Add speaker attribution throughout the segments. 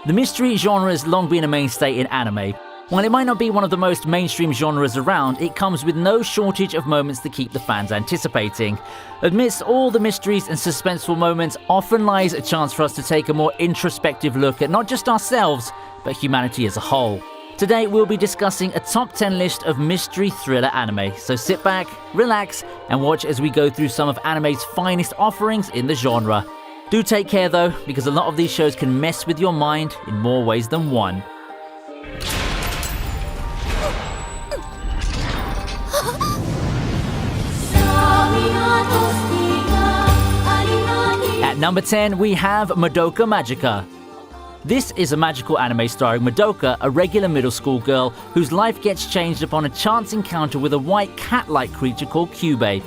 Speaker 1: The mystery genre has long been a mainstay in anime. While it might not be one of the most mainstream genres around, it comes with no shortage of moments to keep the fans anticipating. Amidst all the mysteries and suspenseful moments often lies a chance for us to take a more introspective look at not just ourselves, but humanity as a whole. Today we'll be discussing a top 10 list of mystery thriller anime, so sit back, relax, and watch as we go through some of anime's finest offerings in the genre. Do take care though, because a lot of these shows can mess with your mind in more ways than one. At number 10, we have Madoka Magica. This is a magical anime starring Madoka, a regular middle school girl whose life gets changed upon a chance encounter with a white cat-like creature called Kyubey.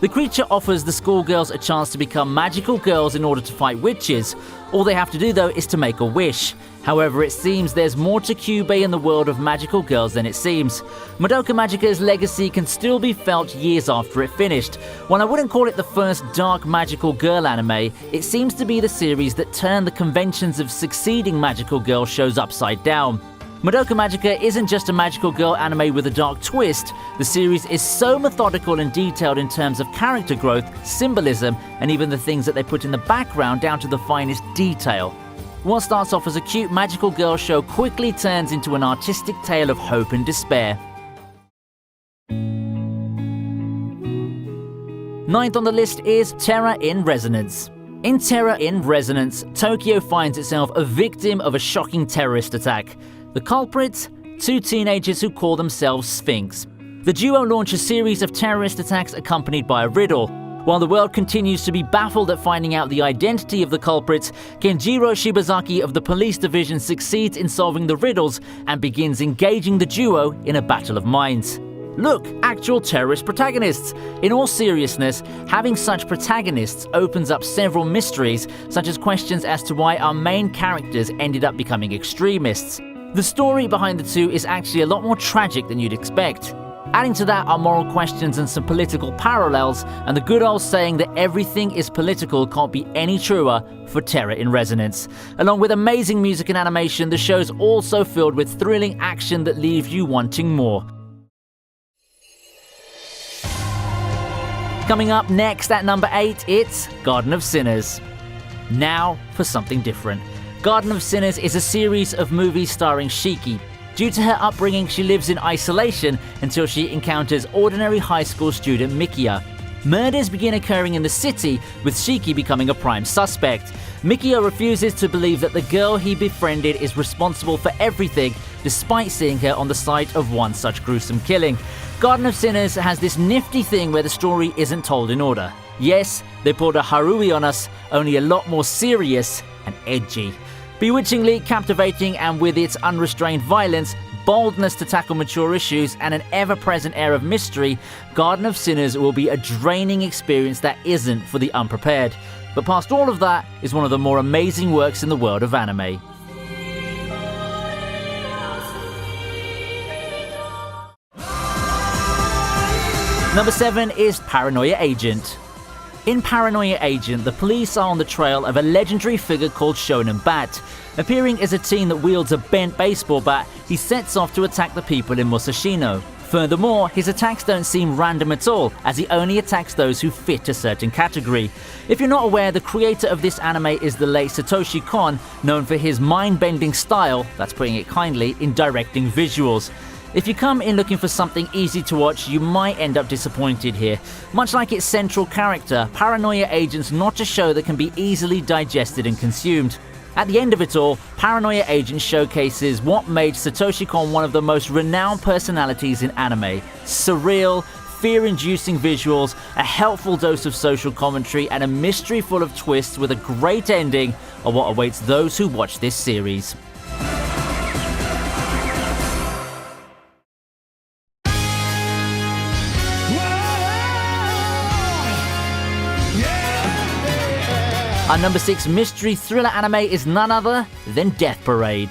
Speaker 1: The creature offers the schoolgirls a chance to become magical girls in order to fight witches. All they have to do though is to make a wish. However, it seems there's more to Kyubey in the world of magical girls than it seems. Madoka Magica's legacy can still be felt years after it finished. While I wouldn't call it the first dark magical girl anime, it seems to be the series that turned the conventions of succeeding magical girl shows upside down. Madoka Magica isn't just a magical girl anime with a dark twist. The series is so methodical and detailed in terms of character growth, symbolism, and even the things that they put in the background down to the finest detail. What starts off as a cute magical girl show quickly turns into an artistic tale of hope and despair. Ninth on the list is Terror in Resonance. In Terror in Resonance, Tokyo finds itself a victim of a shocking terrorist attack. The culprits? Two teenagers who call themselves Sphinx. The duo launch a series of terrorist attacks accompanied by a riddle. While the world continues to be baffled at finding out the identity of the culprits, Kenjiro Shibazaki of the police division succeeds in solving the riddles and begins engaging the duo in a battle of minds. Look, actual terrorist protagonists! In all seriousness, having such protagonists opens up several mysteries, such as questions as to why our main characters ended up becoming extremists. The story behind the two is actually a lot more tragic than you'd expect. Adding to that are moral questions and some political parallels, and the good old saying that everything is political can't be any truer for Terror in Resonance. Along with amazing music and animation, the show's also filled with thrilling action that leaves you wanting more. Coming up next at number 8, it's Garden of Sinners. Now for something different. Garden of Sinners is a series of movies starring Shiki. Due to her upbringing, she lives in isolation until she encounters ordinary high school student Mikia. Murders begin occurring in the city, with Shiki becoming a prime suspect. Mikia refuses to believe that the girl he befriended is responsible for everything, despite seeing her on the site of one such gruesome killing. Garden of Sinners has this nifty thing where the story isn't told in order. Yes, they pulled a Harui on us, only a lot more serious and edgy. Bewitchingly captivating, and with its unrestrained violence, boldness to tackle mature issues, and an ever-present air of mystery, Garden of Sinners will be a draining experience that isn't for the unprepared. But past all of that is one of the more amazing works in the world of anime. Number 7 is Paranoia Agent. In Paranoia Agent, the police are on the trail of a legendary figure called Shonen Bat. Appearing as a teen that wields a bent baseball bat, he sets off to attack the people in Musashino. Furthermore, his attacks don't seem random at all, as he only attacks those who fit a certain category. If you're not aware, the creator of this anime is the late Satoshi Kon, known for his mind-bending style, that's putting it kindly, in directing visuals. If you come in looking for something easy to watch, you might end up disappointed here. Much like its central character, Paranoia Agent's not a show that can be easily digested and consumed. At the end of it all, Paranoia Agent showcases what made Satoshi Kon one of the most renowned personalities in anime. Surreal, fear-inducing visuals, a helpful dose of social commentary, and a mystery full of twists with a great ending are what awaits those who watch this series. Our number 6 mystery thriller anime is none other than Death Parade.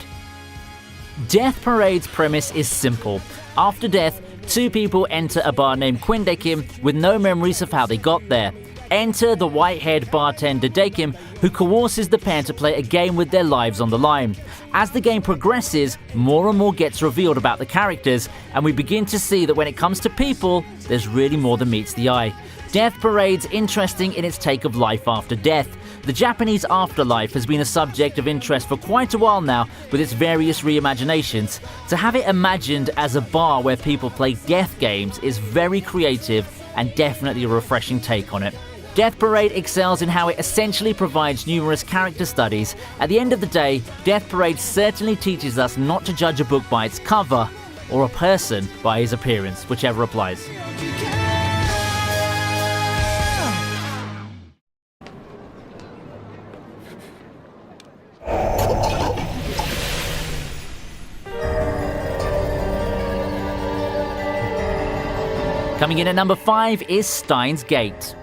Speaker 1: Death Parade's premise is simple. After death, two people enter a bar named Quindekim with no memories of how they got there. Enter the white-haired bartender Dakim, who coerces the pair to play a game with their lives on the line. As the game progresses, more and more gets revealed about the characters, and we begin to see that when it comes to people, there's really more than meets the eye. Death Parade's interesting in its take of life after death. The Japanese afterlife has been a subject of interest for quite a while now with its various reimaginations. To have it imagined as a bar where people play death games is very creative and definitely a refreshing take on it. Death Parade excels in how it essentially provides numerous character studies. At the end of the day, Death Parade certainly teaches us not to judge a book by its cover, or a person by his appearance, whichever applies. Coming in at number 5 is Steins Gate.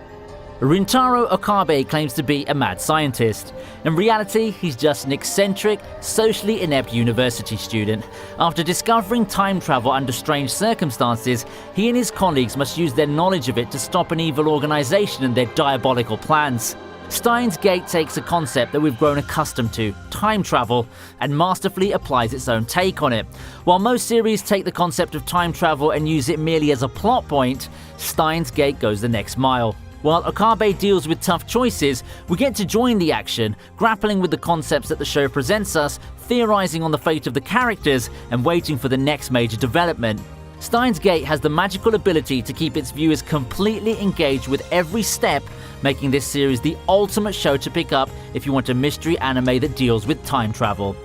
Speaker 1: Rintaro Okabe claims to be a mad scientist. In reality, he's just an eccentric, socially inept university student. After discovering time travel under strange circumstances, he and his colleagues must use their knowledge of it to stop an evil organization and their diabolical plans. Steins Gate takes a concept that we've grown accustomed to, time travel, and masterfully applies its own take on it. While most series take the concept of time travel and use it merely as a plot point, Steins Gate goes the next mile. While Okabe deals with tough choices, we get to join the action, grappling with the concepts that the show presents us, theorizing on the fate of the characters, and waiting for the next major development. Steins Gate has the magical ability to keep its viewers completely engaged with every step, making this series the ultimate show to pick up if you want a mystery anime that deals with time travel.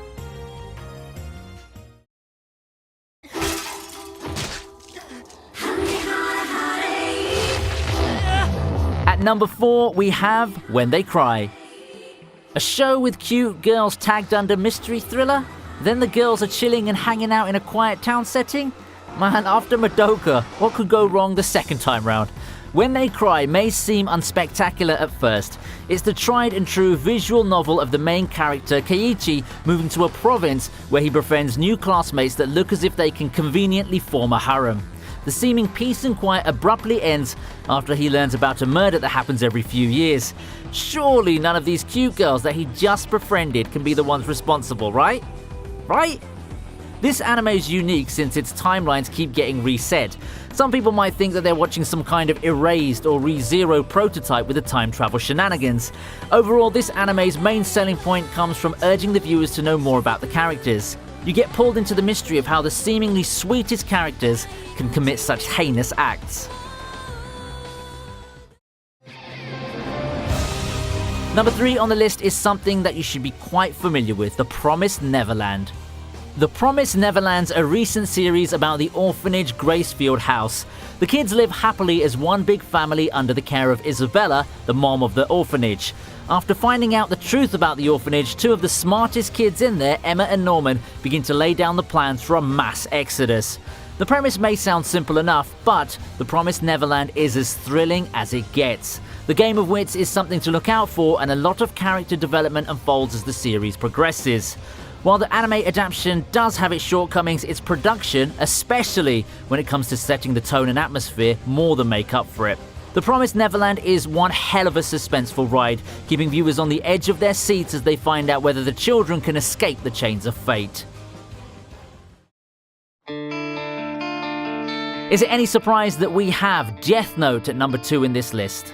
Speaker 1: At number 4, we have When They Cry. A show with cute girls tagged under mystery thriller? Then the girls are chilling and hanging out in a quiet town setting? Man, after Madoka, what could go wrong the second time round? When They Cry may seem unspectacular at first. It's the tried and true visual novel of the main character Keiichi moving to a province where he befriends new classmates that look as if they can conveniently form a harem. The seeming peace and quiet abruptly ends after he learns about a murder that happens every few years. Surely none of these cute girls that he just befriended can be the ones responsible, right? Right? This anime is unique since its timelines keep getting reset. Some people might think that they're watching some kind of erased or ReZero prototype with the time travel shenanigans. Overall, this anime's main selling point comes from urging the viewers to know more about the characters. You get pulled into the mystery of how the seemingly sweetest characters can commit such heinous acts. Number 3 on the list is something that you should be quite familiar with, The Promised Neverland. The Promised Neverland's a recent series about the orphanage Gracefield House. The kids live happily as one big family under the care of Isabella, the mom of the orphanage. After finding out the truth about the orphanage, 2 of the smartest kids in there, Emma and Norman, begin to lay down the plans for a mass exodus. The premise may sound simple enough, but The Promised Neverland is as thrilling as it gets. The game of wits is something to look out for, and a lot of character development unfolds as the series progresses. While the anime adaptation does have its shortcomings, its production, especially when it comes to setting the tone and atmosphere, more than make up for it. The Promised Neverland is one hell of a suspenseful ride, keeping viewers on the edge of their seats as they find out whether the children can escape the chains of fate. Is it any surprise that we have Death Note at number 2 in this list?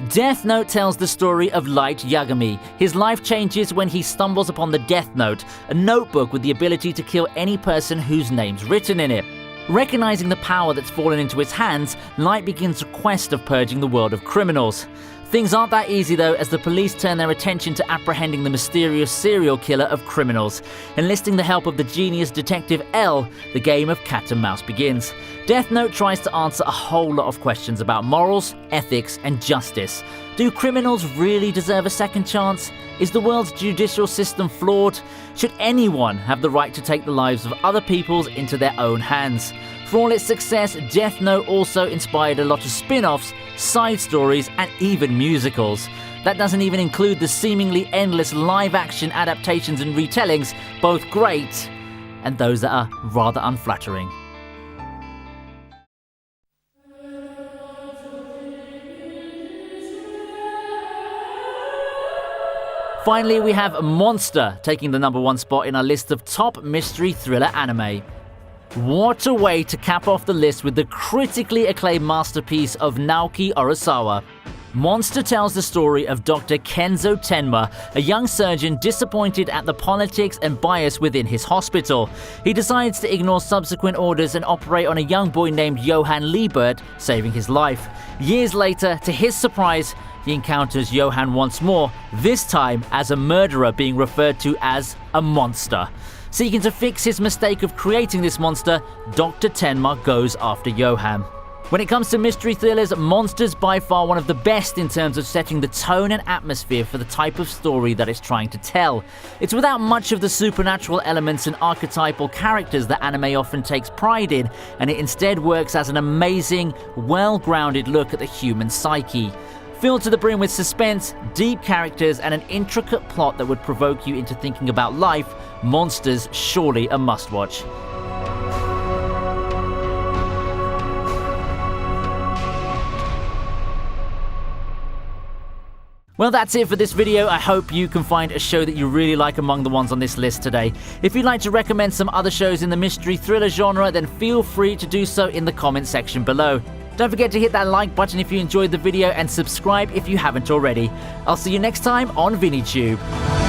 Speaker 1: Death Note tells the story of Light Yagami. His life changes when he stumbles upon the Death Note, a notebook with the ability to kill any person whose name's written in it. Recognizing the power that's fallen into his hands, Light begins a quest of purging the world of criminals. Things aren't that easy though, as the police turn their attention to apprehending the mysterious serial killer of criminals. Enlisting the help of the genius detective L, the game of cat and mouse begins. Death Note tries to answer a whole lot of questions about morals, ethics, and justice. Do criminals really deserve a second chance? Is the world's judicial system flawed? Should anyone have the right to take the lives of other people into their own hands? For all its success, Death Note also inspired a lot of spin-offs, side stories, and even musicals. That doesn't even include the seemingly endless live-action adaptations and retellings, both great, and those that are rather unflattering. Finally, we have Monster taking the #1 spot in our list of top mystery thriller anime. What a way to cap off the list with the critically acclaimed masterpiece of Naoki Urasawa. Monster tells the story of Dr. Kenzo Tenma, a young surgeon disappointed at the politics and bias within his hospital. He decides to ignore subsequent orders and operate on a young boy named Johann Liebert, saving his life. Years later, to his surprise, he encounters Johann once more, this time as a murderer being referred to as a monster. Seeking to fix his mistake of creating this monster, Dr. Tenma goes after Johann. When it comes to mystery thrillers, Monster's by far one of the best in terms of setting the tone and atmosphere for the type of story that it's trying to tell. It's without much of the supernatural elements and archetypal characters that anime often takes pride in, and it instead works as an amazing, well-grounded look at the human psyche. Filled to the brim with suspense, deep characters, and an intricate plot that would provoke you into thinking about life, Monster's surely a must-watch. Well, that's it for this video. I hope you can find a show that you really like among the ones on this list today. If you'd like to recommend some other shows in the mystery thriller genre, then feel free to do so in the comment section below. Don't forget to hit that like button if you enjoyed the video and subscribe if you haven't already. I'll see you next time on ViniiTube.